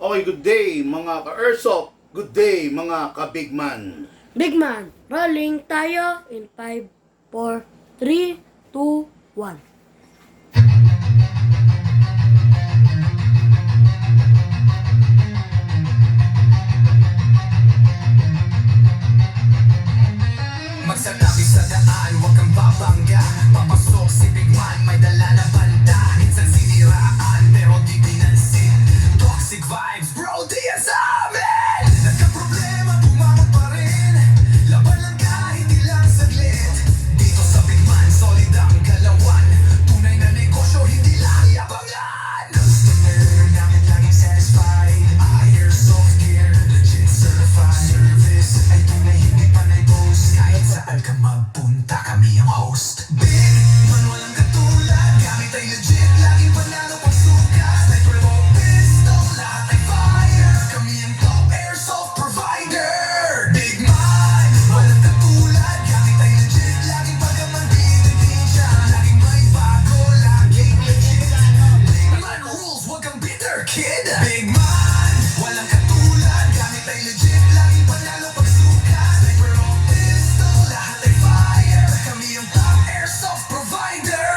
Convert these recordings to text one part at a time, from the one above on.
Okay, good day mga ka-Airsoft. Good day mga ka-Bigman. Big man, rolling tayo in 5, 4, 3, 2, 1. Magsalabi sa daan, huwag kang babangga. Papasok si Big Man, may dala na banda. Minsan siniraan, pero di pinansin. Toxic vibes, bro, di yan sa amin. Nagka-problema, bumangon pa rin. Laban lang kahit ilang saglit. Dito sa Big Man, solid ang galawan. Tunay na negosyo, hindi lang yabangan. Customer namin laging satisfied. Airsoft gear, legit certified. Service ay tunay, hindi panay boast. Kahit saan ka magpunta, kami ang host. Big Man, walang katulad. Gamit ay legit, laging panalo pag sukat. Sniper o pistol, lahat ay fire. Kami ang top airsoft provider. Big Man, walang katulad. Gamit ay legit, laging pagkamandin siya. Laging may bago, laging legit. Big Man rules, wag kang bitter, kid. Big Man, walang katulad. Gamit ay legit, laging panalo pag sukat. Sniper o pistol, lahat ay fire. Kami ang top airsoft provider.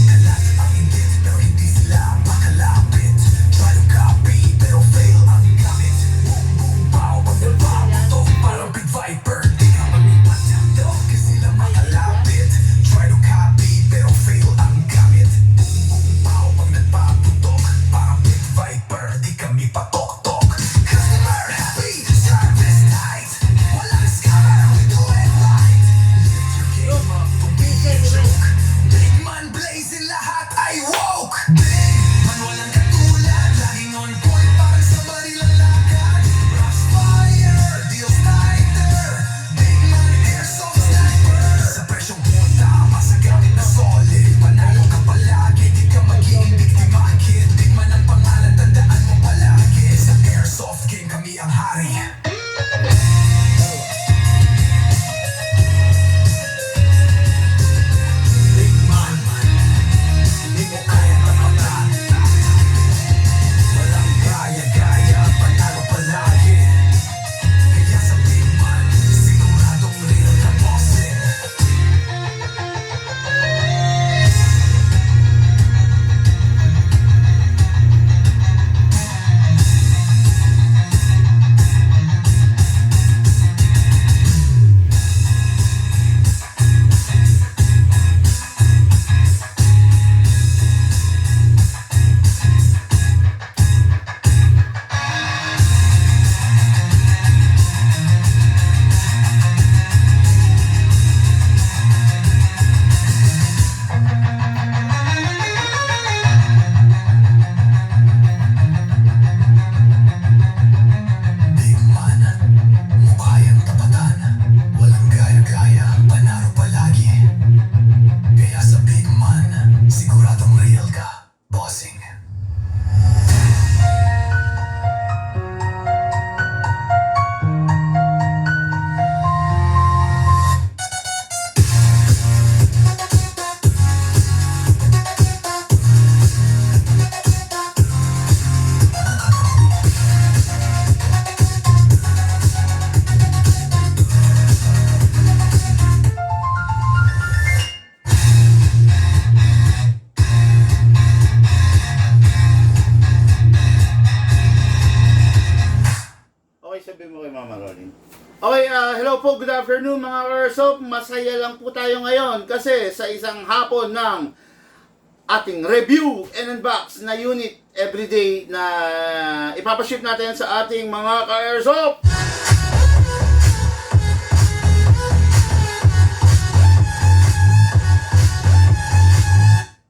Kalat ang init, pero hindi sila makalapit. Try to copy, pero fail ang gamit. Boom, boom, pow, pag nababato, parang Big Viper. Di ka malipat ng dog, kasi sila makalapit. Try to copy, pero fail ang gamit. Boom, boom, pow, pag nagpaputok, parang Big Viper. Di kami patok-tok. Customer happy, service tight. Walang scammer, we do it right. Lift your game up, don't be a joke. Big Man blazing, lahat ay woke. Big Man walang katulad, laging on point, parang sa barilang lakad. Rush fire, deals tighter. Big Man airsoft sniper. Sa presyong punta, masagamit na solid. Panalo ka palagi, di ka magiging biktima, kid. Big Man ang pangalan, tandaan mo palagi. Sa airsoft game, kami ang hari. Big Man, di mo kaya kapatan. Walang gaya-gaya, panalo palagi. Kaya sa Big Man, siguradong real ka bossing. Big Man, mukha yung tapatan. Walang gaya-gaya, panaro palagi. Kaya sa Big Man, siguradong real ka, bossing. Okay, sabihin mo kay Mama Rolling. Okay, hello po, good afternoon mga ka-Airsoft. Masaya lang po tayo ngayon kasi sa isang hapon ng ating review and unbox na unit everyday na ipapaship natin sa ating mga ka-Airsoft.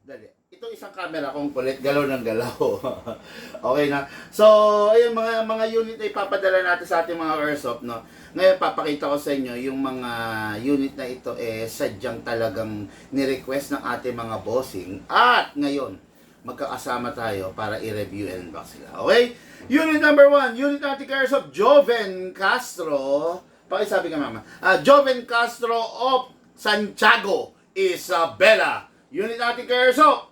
Dali. Ito isang camera kong kulit, galaw ng galaw. Okay na. So, ayun mga unit ay papadala natin sa ating mga airsoft, no. Ngayon papakita ko sa inyo yung mga unit na ito sadyang talagang ni-request ng ating mga bossing at ngayon magkakasama tayo para i-review and unbox sila. Okay? Unit number 1, unit natin airsoft Joven Castro. Pakisabi ka mama. Joven Castro of Santiago, Isabela. Unit natin airsoft.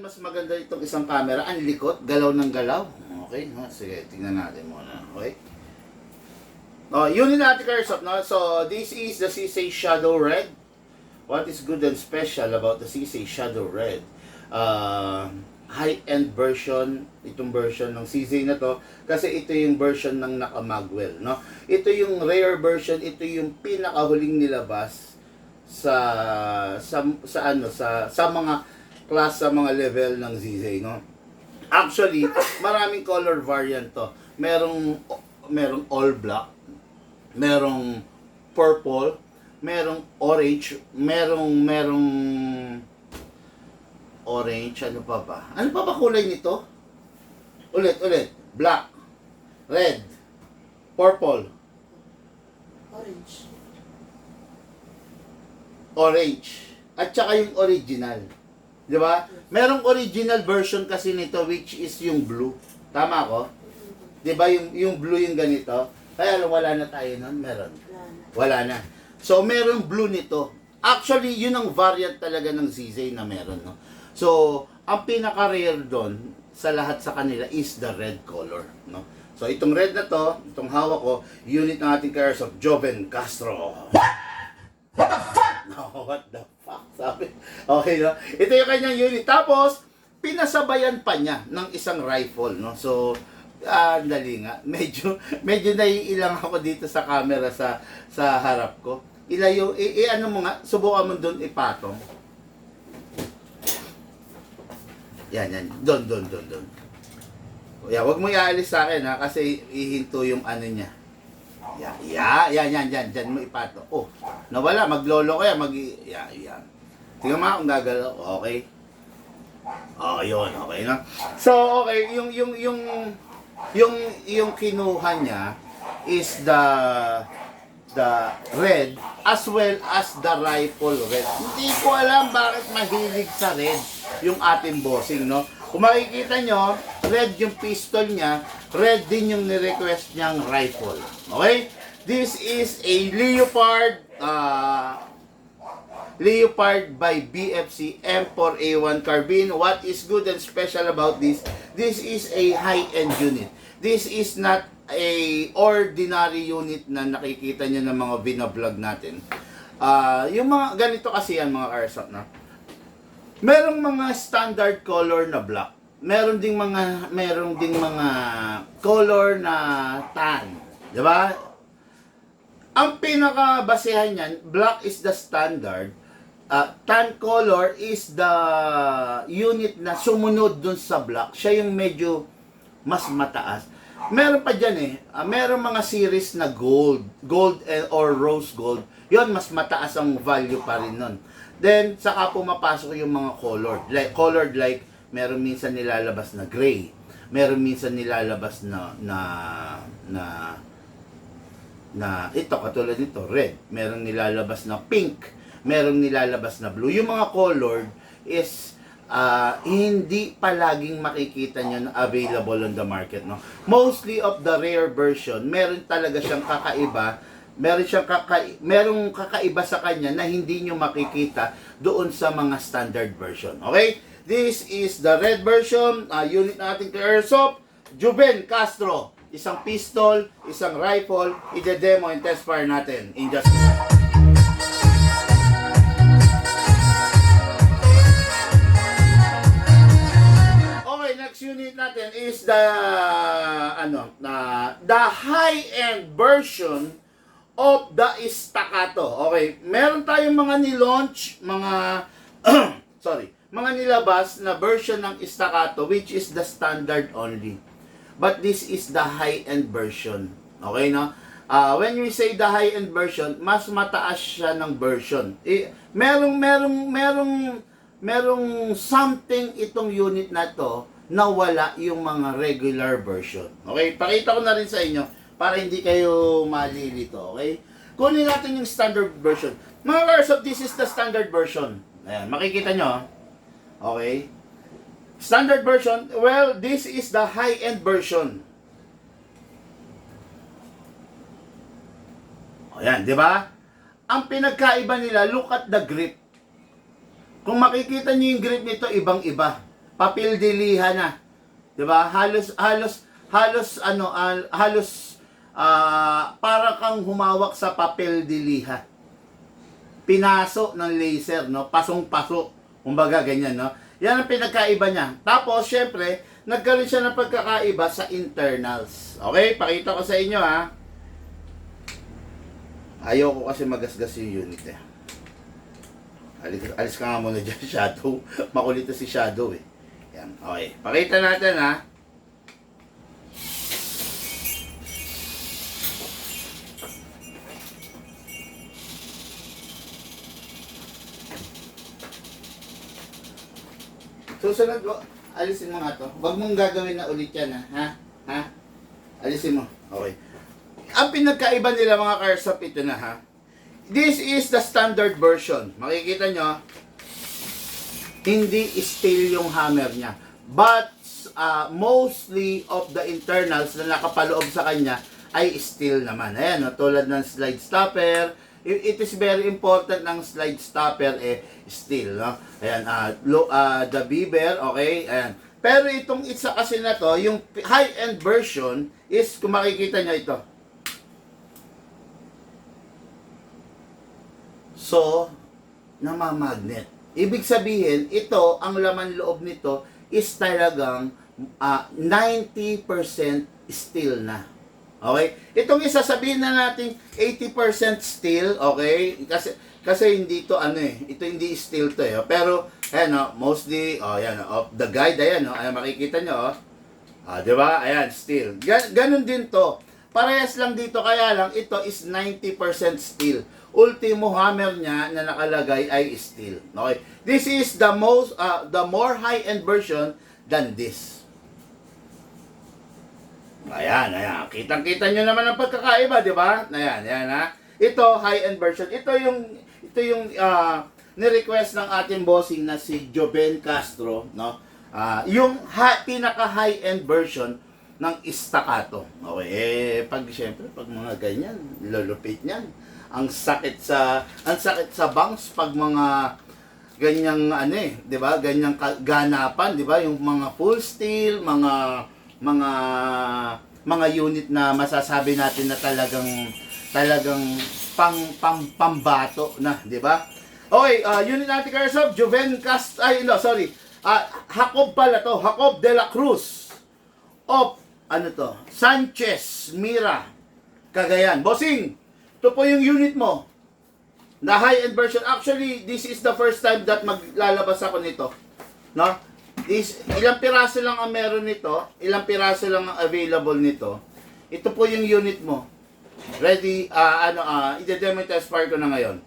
mas maganda itong isang camera. Ang likot, galaw ng galaw. Okay, no? Sige, tingnan natin muna. Okay. Yun yung natin, Karsop, no? So, this is the CC Shadow Red. What is good and special about the CC Shadow Red? High-end version, itong version ng CC na to, kasi ito yung version ng naka-magwell, no? Ito yung rare version, ito yung pinakahuling nilabas sa mga class, sa mga level ng ZZ, no? Actually, maraming color variant to. Merong all black, merong purple, merong orange, merong orange, ano pa ba? Ano pa ba kulay nito? Ulit. Black, red, purple, orange, at saka yung original. Di ba? Merong original version kasi nito which is yung blue. Tama ko? Di ba yung blue yung ganito? Kaya wala na tayo nun, meron. Wala na. So merong blue nito. Actually, yun ang variant talaga ng ZZ na meron, no? So, ang pinaka-rare doon sa lahat sa kanila is the red color, no? So, itong red na to, itong hawak ko, unit ng ating cars of Joven Castro. What the fuck? No, what the fuck? Sabi. Okay, no? Ito yung kanyang unit. Tapos, pinasabayan pa niya ng isang rifle, no? So, dali nga. Medyo naiilang ako dito sa camera sa harap ko. Ilayo, ano mo nga, subukan mo doon ipatong. Yan. Doon. Wag mo iaalis sa akin, ha, kasi ihinto yung ano niya. Yan, dyan mo ipato. Oh, nawala, maglolo kaya, yan. Tingnan mo kung gagalaw, okay? Oh, yun, okay na. So, okay, yung kinuha niya is the red as well as the rifle red. Hindi ko alam bakit mahilig sa red yung ating bossing, no? Kung makikita nyo, red yung pistol niya, red din yung ni-request niyang rifle. Okay? This is a Leopard by BFC M4A1 carbine. What is good and special about this? This is a high-end unit. This is not a ordinary unit na nakikita nyo ng mga binablog natin. Yung mga ganito kasi yan, mga Airsoft, na merong mga standard color na black. Meron ding mga color na tan, 'di ba? Ang pinaka-basehan niyan, black is the standard. Tan color is the unit na sumunod dun sa black. Siya yung medyo mas mataas. Meron pa dyan meron mga series na gold or rose gold. Yon, mas mataas ang value pa rin nun. Then, saka pumapasok yung mga colored like, meron minsan nilalabas na gray. Meron minsan nilalabas na ito, katulad nito, red. Meron nilalabas na pink. Meron nilalabas na blue. Yung mga colored is hindi palaging makikita nyo na available on the market, no? Mostly of the rare version, meron talaga siyang kakaiba, merong kakaiba sa kanya na hindi nyo makikita doon sa mga standard version. Okay? This is the red version, unit natin kay Airsoft, Joven Castro. Isang pistol, isang rifle, ide-demo and test fire natin in just next unit natin is the high-end version of the Staccato. Okay, meron tayong mga ni-launch, mga nilabas na version ng Staccato which is the standard only. But this is the high-end version. Okay, no? When we say the high-end version, mas mataas siya ng version. Merong something itong unit na to na wala yung mga regular version. Okay? Pakita ko na rin sa inyo para hindi kayo malilito. Okay? Kunin natin yung standard version. Mga Airsoft, this is the standard version. Ayan, makikita nyo. Okay? Standard version, well, this is the high-end version. Ayan, di ba? Ang pinagkaiba nila, look at the grip. Kung makikita nyo yung grip nito, ibang-iba. papildilihan na. 'Di ba? Halos para kang humawak sa papel diliha. Pinaso ng laser, no? Pasong-paso. Kumbaga ganyan, no? Yan ang pinagkaiba niya. Tapos, syempre, nagkaroon siya ng pagkakaiba sa internals. Okay? Pakita ko sa inyo, ha? Ayoko kasi magasgas yung unit, eh. Alis ka nga muna dyan, Shadow. Makulit na si Shadow, eh. Yan. Okay. Pakita natin, ha? Susunod, alisin mo nga to. Huwag mong gagawin na ulit yan, ha? Ha? Alisin mo. Okay. Ang pinagkaiba nila mga Carsop, ito na, ha? This is the standard version. Makikita nyo, hindi steel yung hammer niya. But, mostly of the internals na nakapaloob sa kanya ay steel naman. Ayan, no? Tulad ng slide stopper. It is very important ng slide stopper steel, no? Ayan, the beaver, okay? Ayan. Pero itong isa kasi na to, yung high-end version is, kung makikita nyo ito. So, namamagnet. Ibig sabihin, ito, ang laman loob nito is talagang 90% steel na. Okay? Itong isa, sabihin na natin 80% steel, okay? Kasi hindi to ito hindi steel to, eh. Pero ayan, mostly ayan, the guide, ayan, ayan, makikita nyo, 'di ba? Ayan, steel. Ganun din to. Parehas lang dito, kaya lang ito is 90% steel. Ultimo hammer niya na nakalagay ay steel. Okay? This is the more high-end version than this. Ayan. Kitang-kita nyo naman ang pagkakaiba, di ba? Ayan, ha. Ito, high-end version. Ito yung ni-request ng ating bossing na si Joven Castro, no? Yung pinaka-high-end version ng staccato. Okay, siyempre, pag mga ganyan, lulupit niyan. Ang sakit sa bangs pag mga ganyang di ba? Ganyang ganapan, di ba? Yung mga full steel, mga unit na masasabi natin na talagang pambato na, di ba? Okay, unit natin Carsop, Joven Jacob pala to, Jacob de la Cruz of Sanchez Mira, Cagayan. Bossing, ito po yung unit mo. The high-end version. Actually, this is the first time that maglalabas ako nito. No? Ilang piraso lang ang meron nito, ilang piraso lang ang available nito. Ito po yung unit mo. Ready, i-demo test fire ko na ngayon.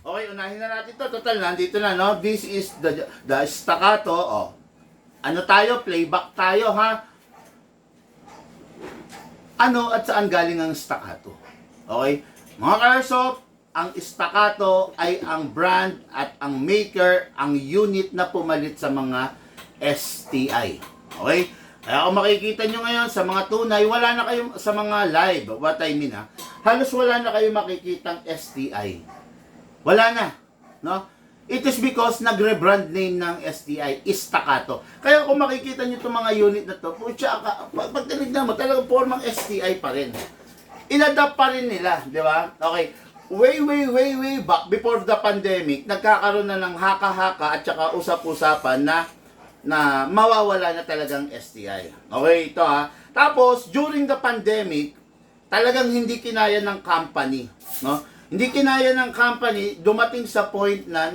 Okay, unahin na natin to. Total, nandito na, no? This is the staccato, tayo? Playback tayo, ha? Ano at saan galing ang staccato? Okay? Mga Carsop, ang staccato ay ang brand at ang maker, ang unit na pumalit sa mga STI. Okay? Kaya kung makikita nyo ngayon sa mga tunay, wala na kayo sa mga live, what I mean, halos wala na kayo makikitang STI. Wala na. No? It is because nagre-brand name ng STI, staccato. Kaya kung makikita nyo itong mga unit na to, pag tinignan mo, talagang formang STI pa rin. Inadapt pa rin nila, di ba? Okay. Way back before the pandemic, nagkakaroon na ng haka-haka at saka usap-usapan na mawawala na talagang STI. Okay, ito Tapos, during the pandemic, talagang hindi kinaya ng company, no? Hindi kinaya ng company, dumating sa point na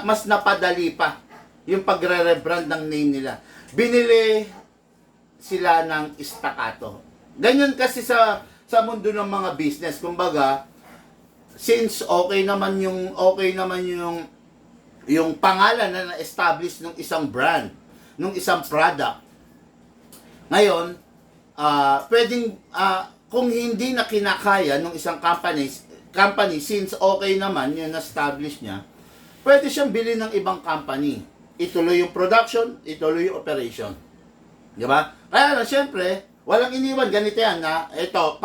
mas napadali pa yung pagre-rebrand ng name nila. Binili sila ng staccato. Ganyan kasi sa mundo ng mga business. Kumbaga, since okay naman yung pangalan na na-establish ng isang brand, ng isang product. Ngayon, pwedeng kung hindi na kinakaya ng isang company, since okay naman yung na-establish niya, pwede siyang bilhin ng ibang company. Ituloy yung production, ituloy yung operation. Di ba? Kaya lang, syempre, walang iniwan. Ganito yan, ito,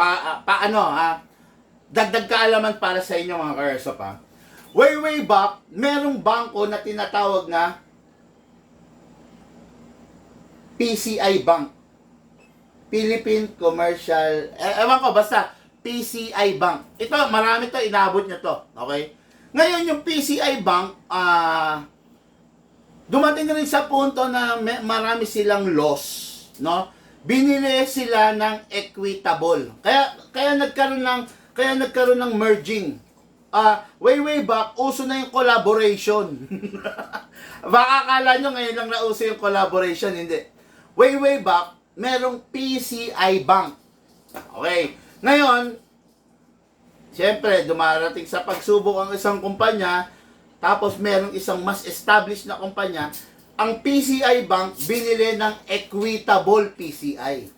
dagdag kaalaman para sa inyo mga Carsop, way back, merong bangko na tinatawag na PCI Bank. Philippine Commercial, ewan ko, basta PCI Bank. Ito, marami to, inabot niya to. Okay? Ngayon, yung PCI Bank, dumating rin sa punto na marami silang loss, no? Binili sila ng equitable. Kaya nagkaroon ng merging. Way back, uso na yung collaboration. Baka akala nyo ngayon lang nauso yung collaboration, hindi. Way back, merong PCI Bank. Okay. Ngayon, siyempre, dumarating sa pagsubok ang isang kumpanya, tapos merong isang mas established na kumpanya, ang PCI Bank binili ng Equitable PCI.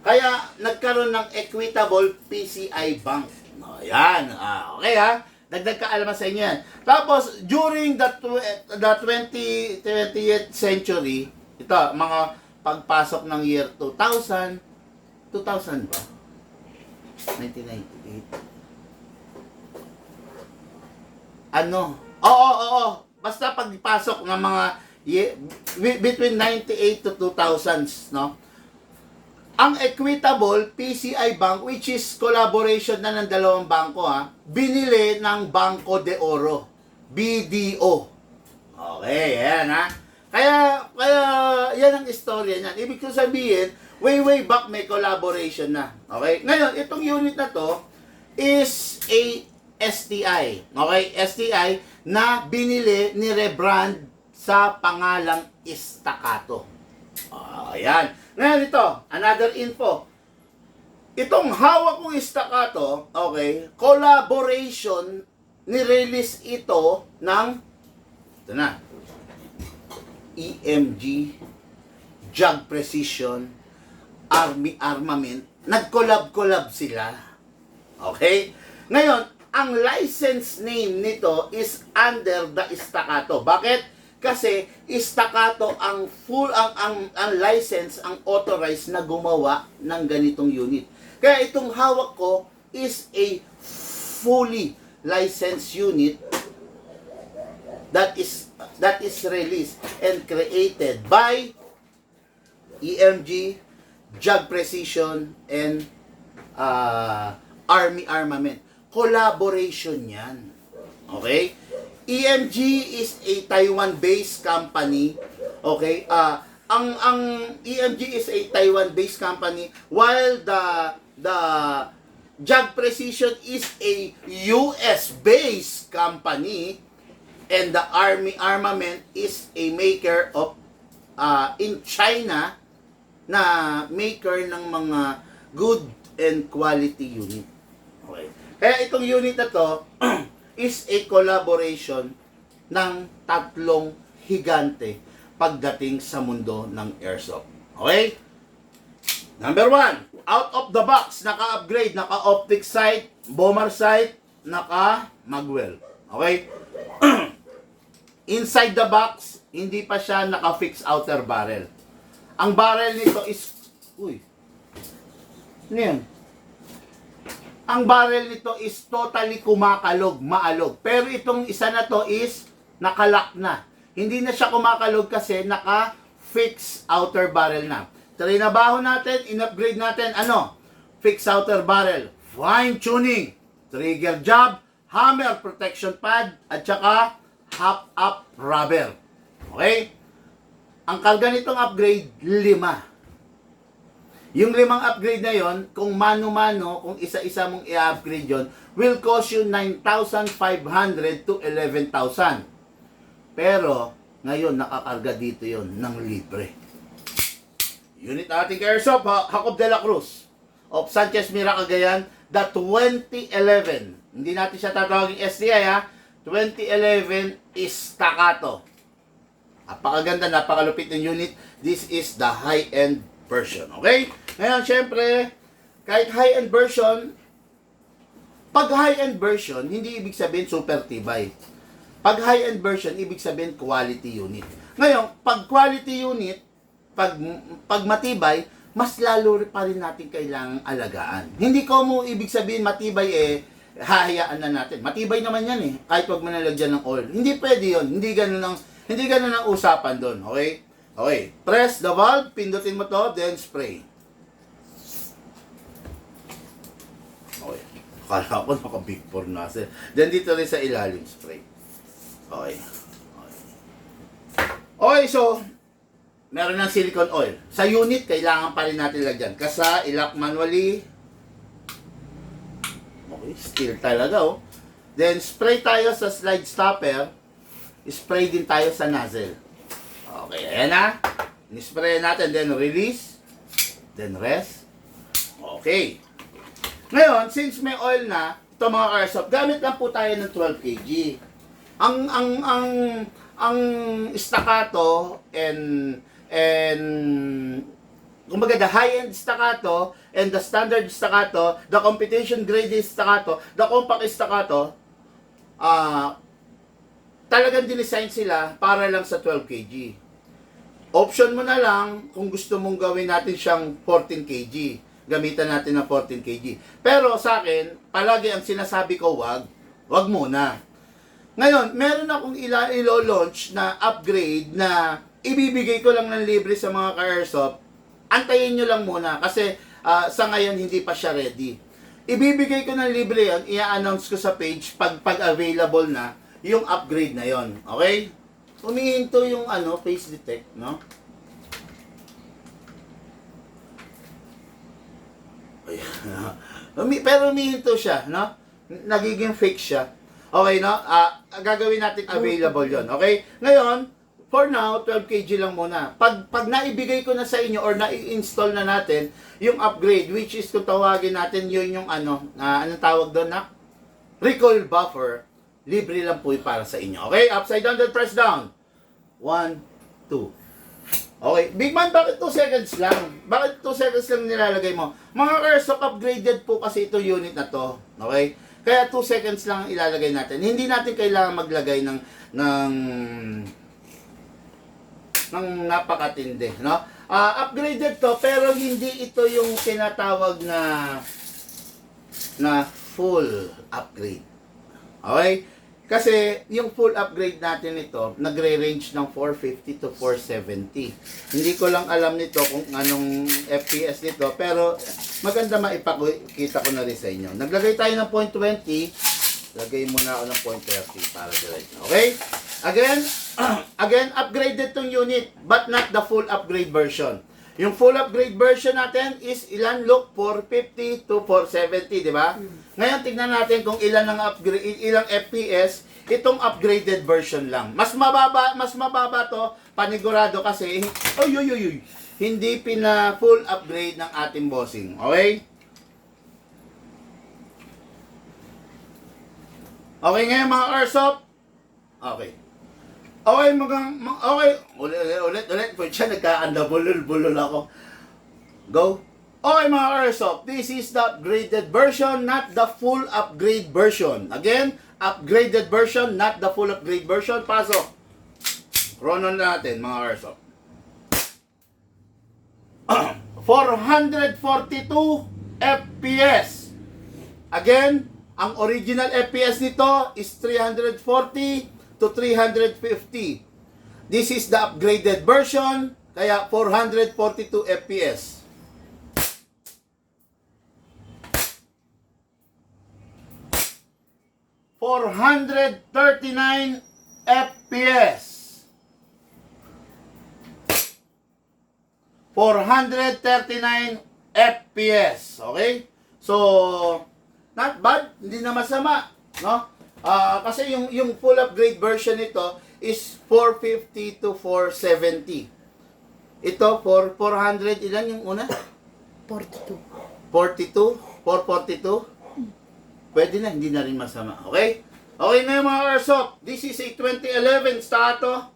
Kaya, nagkaroon ng Equitable PCI Bank. Yan. Okay ha? Dagdag kaalaman sa inyo yan. Tapos, during the 20th century, ito, mga pagpasok ng year 2000 ba? 1998. Oo. Basta pagpasok ng mga between 98 to 2000s, no? Ang Equitable PCI Bank, which is collaboration na ng dalawang bangko, binili ng Banco de Oro, BDO. Okay, ayan ha. Kaya yan ang istorya niyan. Ibig ko sabihin, way back may collaboration na. Okay? Ngayon, itong unit na to is a STI. Okay? STI na binili ni rebrand sa pangalang Staccato. Ayan. Ngayon ito, another info. Itong hawak kong Staccato, okay, collaboration, ni-release ito ng, ito na, EMG, JAG Precision, Army Armament, nag-collab sila. Okay? Ngayon, ang license name nito is under the Staccato. Bakit? Kasi Staccato ang license, ang authorized na gumawa ng ganitong unit. Kaya itong hawak ko is a fully licensed unit that is released and created by EMG, JAG Precision, and Army Armament. Collaboration yan. Okay? EMG is a Taiwan-based company. Okay? Ang EMG is a Taiwan-based company, while the JAG Precision is a US-based company, and the Army Armament is a maker of in China na maker ng mga good and quality unit. Okay. Kaya itong unit na to is a collaboration ng tatlong higante pagdating sa mundo ng airsoft. Okay? Number 1, out of the box, naka-upgrade, naka-optic sight, bomber sight, naka-magwell. Okay? Inside the box, hindi pa siya naka-fix outer barrel. Ang barrel nito is, ano yan? Ang barrel nito is totally kumakalog, maalog. Pero itong isa na to is nakalock na. Hindi na siya kumakalog kasi naka-fix outer barrel na. Trinabaho natin, in-upgrade natin, fix outer barrel, fine tuning, trigger job, hammer protection pad, at saka hop-up rubber. Okay? Ang karga nitong upgrade, 5. Yung 5 upgrade na yon, kung mano-mano, kung isa-isa mong i-upgrade yon, will cost you 9,500 to 11,000. Pero, ngayon, nakakarga dito yon ng libre. Unit ating airsoft, Jacob de la Cruz of Sanchez Mira, Cagayan, the 2011. Hindi natin siya tatawagin STI, 2011 is Staccato. Napakaganda, napakalupit ng unit. This is the high-end version. Okay? Ngayon, syempre, kahit high-end version, pag high-end version, hindi ibig sabihin super tibay. Pag high-end version, ibig sabihin quality unit. Ngayon, pag quality unit, pag matibay, mas lalo pa rin natin kailangang alagaan. Hindi ko mo ibig sabihin matibay hahayaan na natin. Matibay naman yan eh, kahit wag mo nalagyan ng oil. Hindi pwede yun, hindi ganun ang usapan doon, okay? Okay, press the valve, pindutin mo to, then spray. Okay, akala ko naka big 4 nozzle. Then dito rin sa ilalim, spray. Okay. Okay, so, meron ng silicone oil. Sa unit, kailangan pa rin natin lagyan. Kasa, ilak manually. Okay, steel talaga, oh. Then, spray tayo sa slide stopper. Spray din tayo sa nozzle. Okay, ayan na. Nispray natin, then release. Then rest. Okay. Ngayon, since may oil na, ito mga Airsoft, gamit lang po tayo ng 12 kg. Ang staccato and kumbaga the high-end staccato and the standard staccato, the competition grade staccato, the compact staccato, talagang dinesign sila para lang sa 12 kg. Option mo na lang kung gusto mong gawin natin siyang 14 kg. Gamitan natin ng 14 kg. Pero sa akin, palagi ang sinasabi ko, wag muna. Ngayon, meron akong ilo-launch na upgrade na ibibigay ko lang ng libre sa mga ka-airsoft. Antayin nyo lang muna kasi sa ngayon hindi pa siya ready. Ibibigay ko ng libre yan, i-announce ko sa page pag available na yung upgrade na yon. Okay? Humihinto yung face detect, no? Pero humihinto siya, no? Nagiging fake siya. Okay, no? Gagawin natin available yon. Okay? Ngayon, for now, 12 kg lang muna. Pag naibigay ko na sa inyo or na-install na natin yung upgrade, which is kung tawagin natin yun yung anong tawag doon na? Recoil buffer. Libre lang po para sa inyo. Okay? Upside down, then press down. 1, 2. Okay. Big man, bakit 2 seconds lang? Bakit 2 seconds lang nilalagay mo? Mga Airsoft upgraded po kasi ito unit na to. Okay? Kaya 2 seconds lang ang ilalagay natin. Hindi natin kailangan maglagay ng napakatindi. No? Upgraded to, pero hindi ito yung tinatawag na full upgrade. Okay? Kasi yung full upgrade natin ito, nagre-range ng 450 to 470. Hindi ko lang alam nito kung anong FPS nito, pero maganda maipakita ko na rin sa inyo. Naglagay tayo ng 0.20, lagay muna ako ng 0.30 para diretso. Okay? Again, upgraded tong unit, but not the full upgrade version. Yung full upgrade version natin is ilan, look, 450 to 470, di ba? Ngayon, tignan natin kung ilang FPS, itong upgraded version lang. Mas mababa to, panigurado kasi, hindi full upgrade ng ating bossing. Okay? Okay ngayon mga Airsoft? Okay. Okay, ulit. Pwede siya, nagkaandabulol ako. Go. Okay mga Airsoft, this is the upgraded version, not the full upgrade version. Again, upgraded version, not the full upgrade version. Pasok. Chrono natin mga Airsoft. 442 FPS. Again, ang original FPS nito is 340 to 350. This is the upgraded version, kaya 442 FPS. $439 FPS. 439 FPS. Okay? So, not bad. Hindi na masama. No? Kasi yung full upgrade version nito is 450 to 470. Ito, 400, ilan yung una? 42. 442? Pwede na, hindi na rin masama. Okay? Okay na yung mga Airsoft. This is a 2011 Staccato.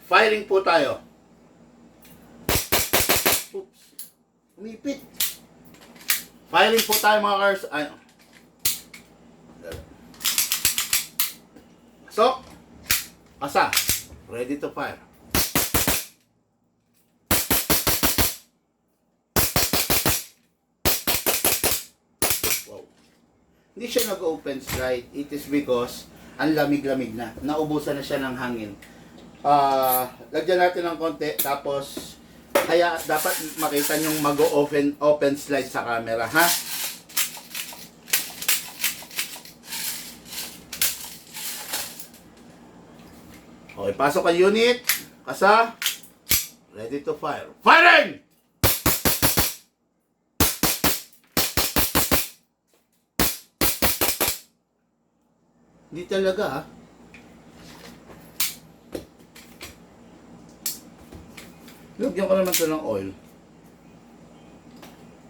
Firing po tayo. Oops. Umipit. Firing po tayo mga Airsoft. Ay. So, asa. Ready to fire. Wow. hindi siya nag-open slide. It is because ang lamig-lamig na. Naubusan na siya ng hangin. Lagyan natin ng konti, tapos kaya dapat makita yung mag-open slide sa camera, ha? Okay, pasok ang unit. Kasa. Ready to fire. Firing! Hindi talaga, ha? Lugyan ko naman ito ng oil.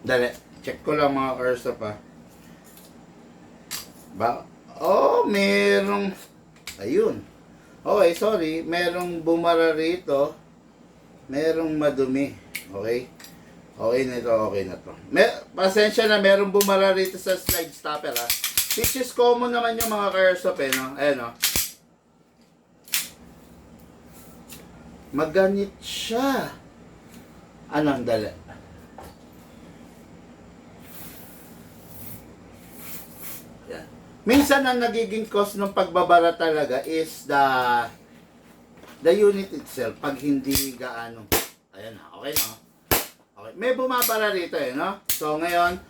Dali. Check ko lang mga cursor pa. Merong... Ayun. Okay, sorry. Merong bumara rito. Merong madumi. Okay? Okay na ito, okay na ito. Pasensya na, merong bumara rito sa slide stopper, ha? Which is common naman yung mga cursor, no? Ayan, no? Maganit siya. Anong dali? Yan. Minsan ang nagiging cause ng pagbabara talaga is the unit itself pag hindi gaano. Ayan na, okay no? Okay. May bumabara rito no? So ngayon,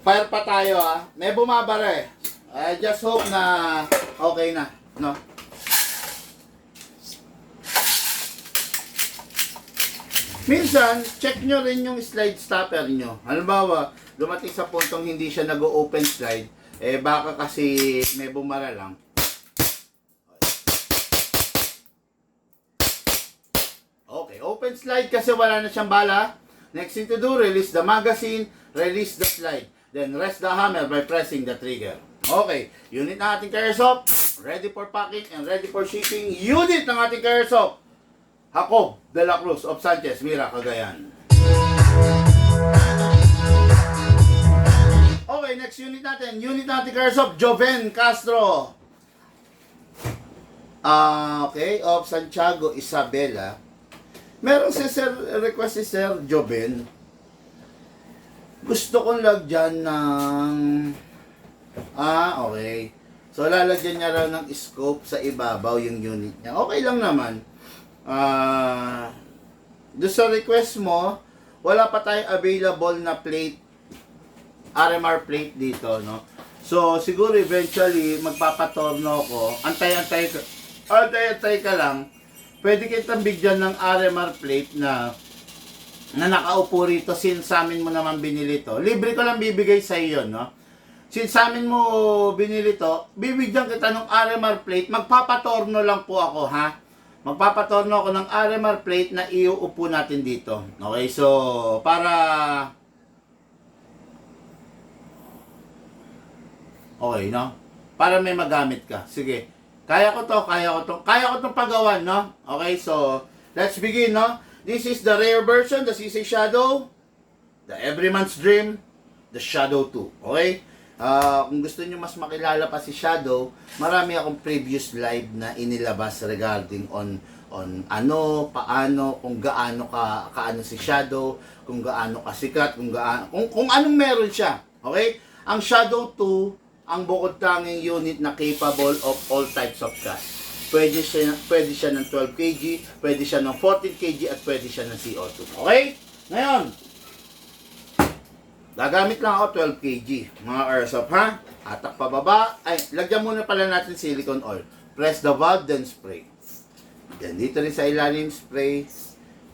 fire pa tayo May bumabara I just hope na okay na, no? Minsan, check nyo rin yung slide stopper nyo. Halimbawa, dumating sa puntong hindi siya nag-open slide, baka kasi may bumara lang. Okay, open slide kasi wala na siyang bala. Next thing to do, release the magazine, release the slide. Then rest the hammer by pressing the trigger. Okay, unit ng ating airsoft, ready for packing and ready for shipping. Unit ng ating airsoft, Jacob de la Cruz of Sanchez, Mira, Cagayan. Okay, next unit natin. Unit natin airsoft, Joven Castro. Okay, of Santiago, Isabela. Meron si Sir, request si Sir Joven. Gusto kong lagyan ng... okay. So, lalagyan niya raw ng scope sa ibabaw yung unit niya. Okay lang naman. Doon sa request mo, wala pa tayong available na plate, RMR plate dito, no? So, siguro eventually, magpapatorno ko. Antay-antay ka lang. Pwede kitang bigyan ng RMR plate na nakaupo rito since sa amin mo naman binili to. Libre ko lang bibigay sa iyo, no? Since sa amin mo binili to, bibigyan kita ng RMR plate. Magpapatorno lang po ako, ha? Magpapatorno ako ng RMR plate na iuupo natin dito. Okay, so para okay, no? Para may magamit ka. Sige. Kaya ko tong pagawan, no? Okay, so let's begin, no? This is the rare version, the CC Shadow, the Everyman's Dream, the Shadow 2. Okay? Kung gusto niyo mas makilala pa si Shadow, marami akong previous live na inilabas regarding on ano, paano, kung gaano kaano si Shadow, kung gaano kasikat, kung anong meron siya. Okay? Ang Shadow 2, ang bukod tanging unit na capable of all types of cast. Pwede siya ng 12 kg, pwede siya ng 14 kg, at pwede siya ng CO2. Okay? Ngayon, gagamit lang ako 12 kg, mga airsoft, ha? Atak pababa. Ay, lagyan muna pala natin silicone oil. Press the valve, then spray. Then, dito rin sa ilalim, spray.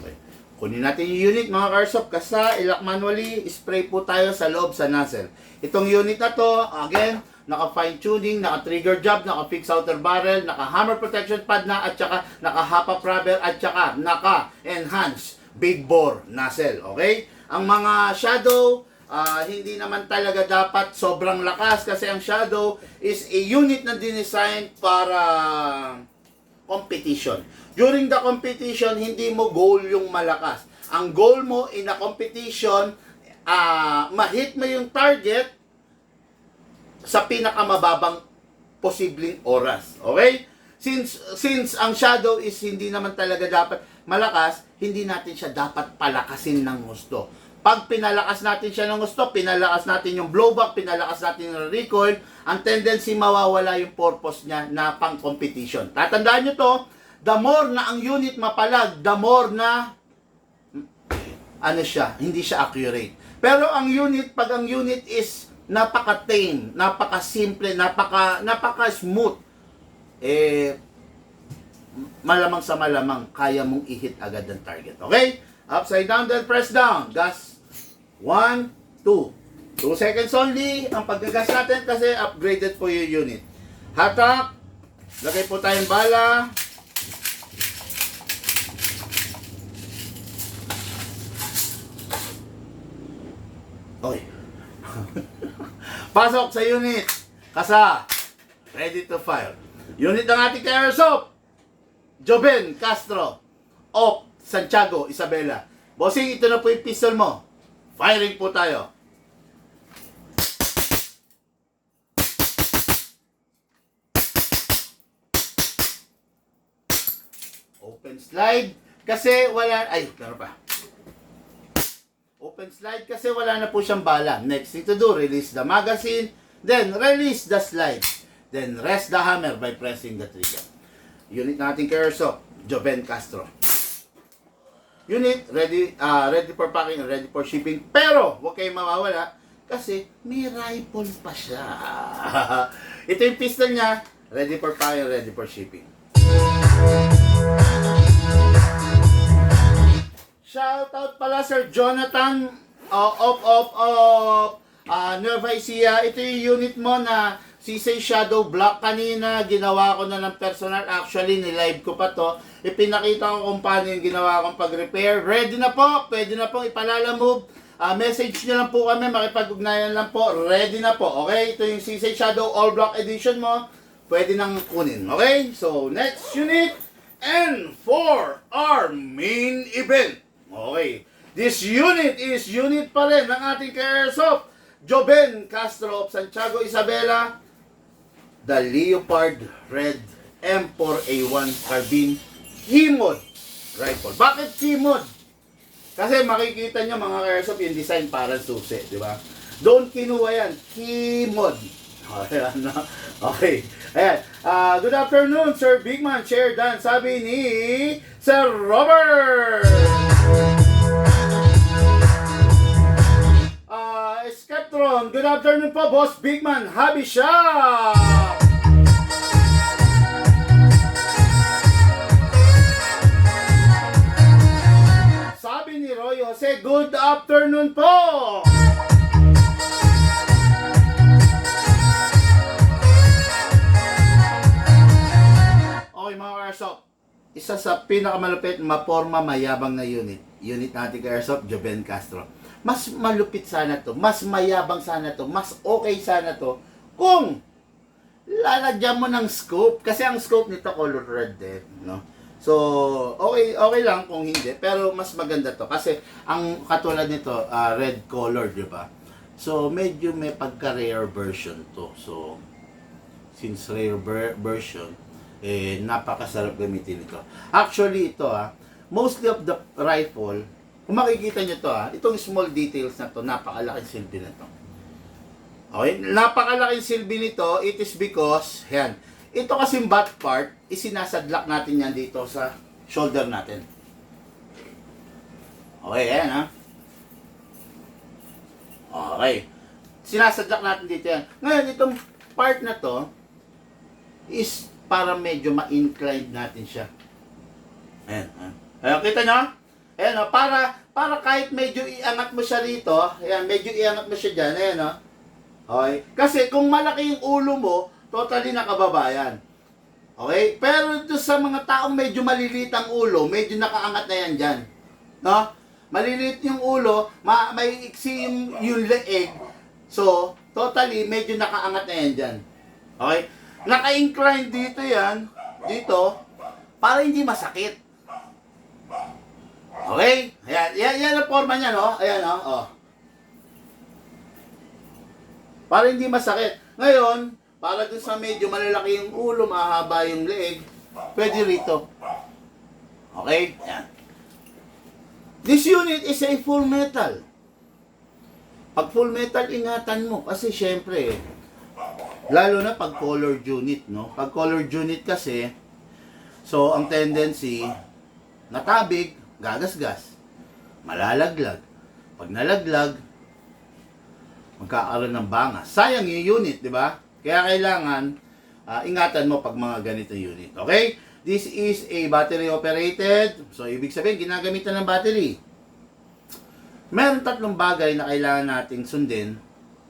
Okay. Kunin natin yung unit, mga airsoft, kasa, ilak manually, spray po tayo sa loob sa nozzle. Itong unit na to, again, naka-fine tuning, naka-trigger job, naka-fix outer barrel, naka-hammer protection pad na, at saka naka-hop-up rubber, at saka naka-enhance big bore nozzle. Okay? Ang mga Shadow, hindi naman talaga dapat sobrang lakas kasi ang Shadow is a unit na dinesign para competition. During the competition, hindi mo goal yung malakas. Ang goal mo in a competition, ma-hit mo yung target sa pinakamababang posibleng oras. Okay? Since ang Shadow is hindi naman talaga dapat malakas, hindi natin siya dapat palakasin ng gusto. pag pinalakas natin siya ng gusto, pinalakas natin yung blowback, pinalakas natin yung recoil, ang tendency mawawala yung purpose niya na pang competition. Tatandaan nyo to, the more na ang unit mapalag, the more na ano siya, hindi siya accurate. Pero ang unit, pag ang unit is napaka-tame, napaka-simple, napaka-smooth, malamang sa malamang, kaya mong i-hit agad ang target. Okay? Upside down, then press down. Gas. 1, 2. 2 seconds only ang paggagas natin kasi upgraded po yung unit. Hatak. Lagay po tayong bala. Oy. Pasok sa unit. Kasa. Ready to fire. Unit ng ating ka-airsoft. Joben Castro. Of Santiago, Isabela. Bossing, ito na po yung pistol mo. Firing po tayo. Open slide. Kasi wala... Ay, meron pa. Open slide kasi wala na po siyang bala. Next thing to do, release the magazine. Then, release the slide. Then, rest the hammer by pressing the trigger. Unit natin ka-airsoft. Joben Castro. Unit, ready for packing and ready for shipping. Pero, huwag kayong mawawala kasi may rifle pa siya. Ito yung pistol niya. Ready for packing and ready for shipping. Shoutout pala Sir Jonathan of Nueva Ecija. Ito yung unit mo na Sisay Shadow Black. Kanina, ginawa ko na ng personal. Actually, nilive ko pa to. Ipinakita ko kung paano yung ginawa kong pag-repair. Ready na po. Pwede na pong ipalalamove. Message nyo lang po kami. Makipag-ugnayan lang po. Ready na po. Okay? Ito yung Sisay Shadow All Black Edition mo. Pwede nang kunin. Okay? So, next unit. And for our main event. Okay. This unit is unit pa rin ng ating ka-airsoft. Joben Castro of Santiago, Isabela. The Leopard Red M4A1 Carbine Himod Rifle. Bakit Himod? Kasi makikita nyo mga ka-airsoft yung design parang susi, di ba? Don't kinuha yan. Himod. Okay. Ayan. Good afternoon, Sir Bigman. Chair Dan. Sabi ni Sir Robert. Skeptron. Good afternoon po, Boss Bigman. Habi Shop. Sabi ni Roy Jose, good afternoon po. Okay mga ka-airsoft, isa sa pinakamalupit, maporma, mayabang na unit natin ka-airsoft, Joben Castro. Mas malupit sana to, mas mayabang sana to, mas okay sana to kung lalagyan mo ng scope. Kasi ang scope nito color red din, no? So, okay lang kung hindi, pero mas maganda to kasi ang katulad nito, red color, di ba? So, medyo may pagka-rare version to. So, since rare version, napakasarap gamitin ito. Actually, ito mostly of the rifle, kung makikita nyo to itong small details na to, napakalaking silbi na to. Okay? Napakalaking silbi nito, it is because, yan, ito kasing butt part, isinasadlak natin yan dito sa shoulder natin. Okay, ayan Okay. Sinasadlak natin dito yan. Ngayon, itong part na to, is para medyo ma-incline natin siya. Ayan, Ayan, kita nyo? Ayan, para kahit medyo iangat mo siya rito, ayan, medyo iangat mo siya dyan, ayan, Okay? Kasi kung malaki yung ulo mo, totally nakababayan. Okay? Pero ito sa mga taong medyo maliliit ang ulo, medyo nakaangat na yan dyan. No? Maliliit yung ulo, may iksi yung leeg. So, totally, medyo nakaangat na yan dyan. Okay? Naka-incline dito yan, dito, para hindi masakit. Okay? Ayan, yan ang forma niya, no? Ayan, Para hindi masakit. Ngayon, para dun sa medyo malalaki yung ulo, mahaba yung leeg, pwede rito. Okay? Ayan. This unit is a full metal. Pag full metal, ingatan mo. Kasi syempre, lalo na pag colored unit, no? Pag colored unit kasi, so ang tendency, natabig, gagasgas, malalaglag. Pag nalaglag, magkakaroon ng bangas. Sayang yung unit, di ba? Kaya kailangan, ingatan mo pag mga ganito unit. Okay? This is a battery operated. So, ibig sabihin, ginagamitan ng battery. Meron 3 bagay na kailangan nating sundin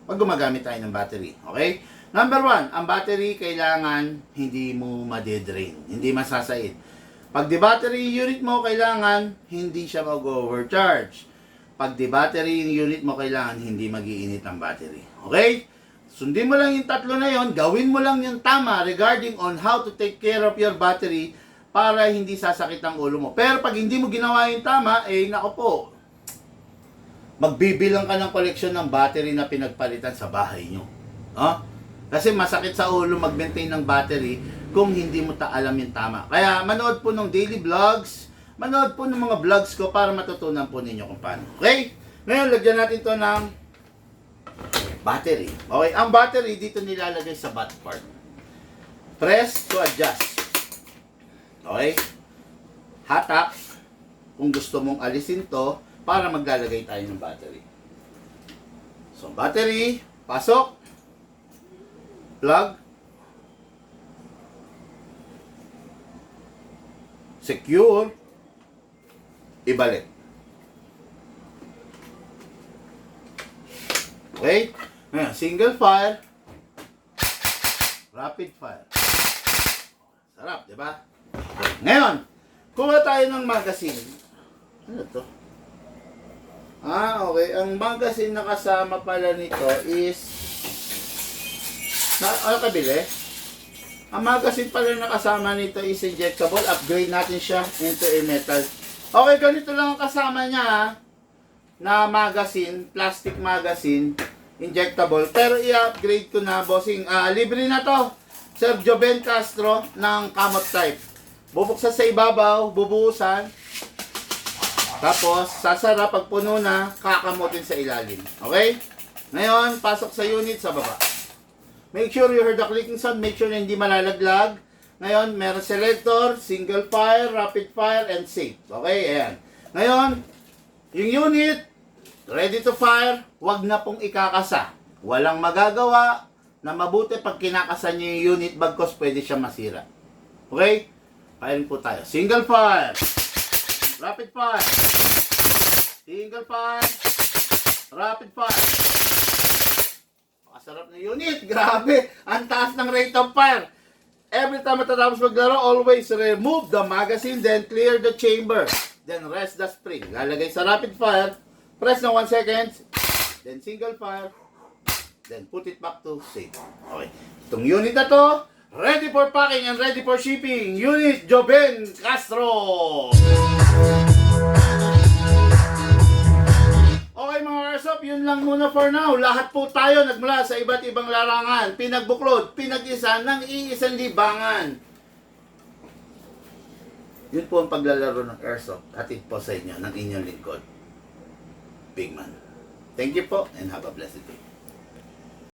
pag gumagamit tayo ng battery. Okay? Number 1, ang battery kailangan hindi mo madedrain. Hindi masasaid. Pag di-battery yung unit mo, kailangan hindi siya mag-overcharge. Pag di-battery yung unit mo, kailangan hindi mag-iinit ang battery. Okay? Sundin mo lang yung 3 na yon, gawin mo lang yung tama regarding on how to take care of your battery para hindi sasakit ang ulo mo. Pero pag hindi mo ginawa yung tama, nako po, magbibilang ka ng koleksyon ng battery na pinagpalitan sa bahay nyo. Kasi masakit sa ulo mag-maintain ng battery kung hindi mo alam yung tama. Kaya manood po ng daily vlogs, manood po ng mga vlogs ko para matutunan po ninyo kung paano. Okay? Ngayon, lagyan natin to ng battery. Okay, ang battery dito nilalagay sa butt part. Press to adjust. Okay? Hatak kung gusto mong alisin to para maglalagay tayo ng battery. So, battery, pasok, plug, secure, ibalik. Okay? Ngayon, single fire, rapid fire. Sarap, di ba? Okay. Ngayon, kuha tayo ng magazine. Ano to? Okay. Ang magazine na kasama pala nito is ano kabili? Ang magazine pala na kasama nito is injectable. Upgrade natin siya into a metal. Okay, ganito lang ang kasama niya na magazine, plastic magazine, injectable. Pero i-upgrade ko na, bossing. Libre na to. Sir Joven Castro ng Kamot type. Bubuksan sa ibabaw, bubuhusan. Tapos, sasara pag puno na, kakamutin sa ilalim. Okay? Ngayon, pasok sa unit sa baba. Make sure you heard the clicking sound. Make sure na hindi malalaglag. Ngayon, meron selector, single fire, rapid fire, and safe. Okay? Ayan. Ngayon, yung unit, ready to fire, wag na pong ikakasa. Walang magagawa na mabuti pag kinakasa nyo yung unit bagkos pwede siya masira. Okay? Firing po tayo. Single fire. Rapid fire. Single fire. Rapid fire. Masarap na unit. Grabe. Ang taas ng rate of fire. Every time matatapos maglaro, always remove the magazine, then clear the chamber. Then rest the spring. Lalagay sa rapid fire. Press na 1 second. Then single fire. Then put it back to safe. Okay. Itong unit na to, ready for packing and ready for shipping. Unit Joven Castro. Okay mga Airsoft, yun lang muna for now. Lahat po tayo nagmula sa iba't ibang larangan. Pinagbuklod, pinag-isa ng iisang libangan. Yun po ang paglalaro ng Airsoft. Hatid po sa inyo ng inyong lingkod, Big Man. Thank you po and have a blessed day.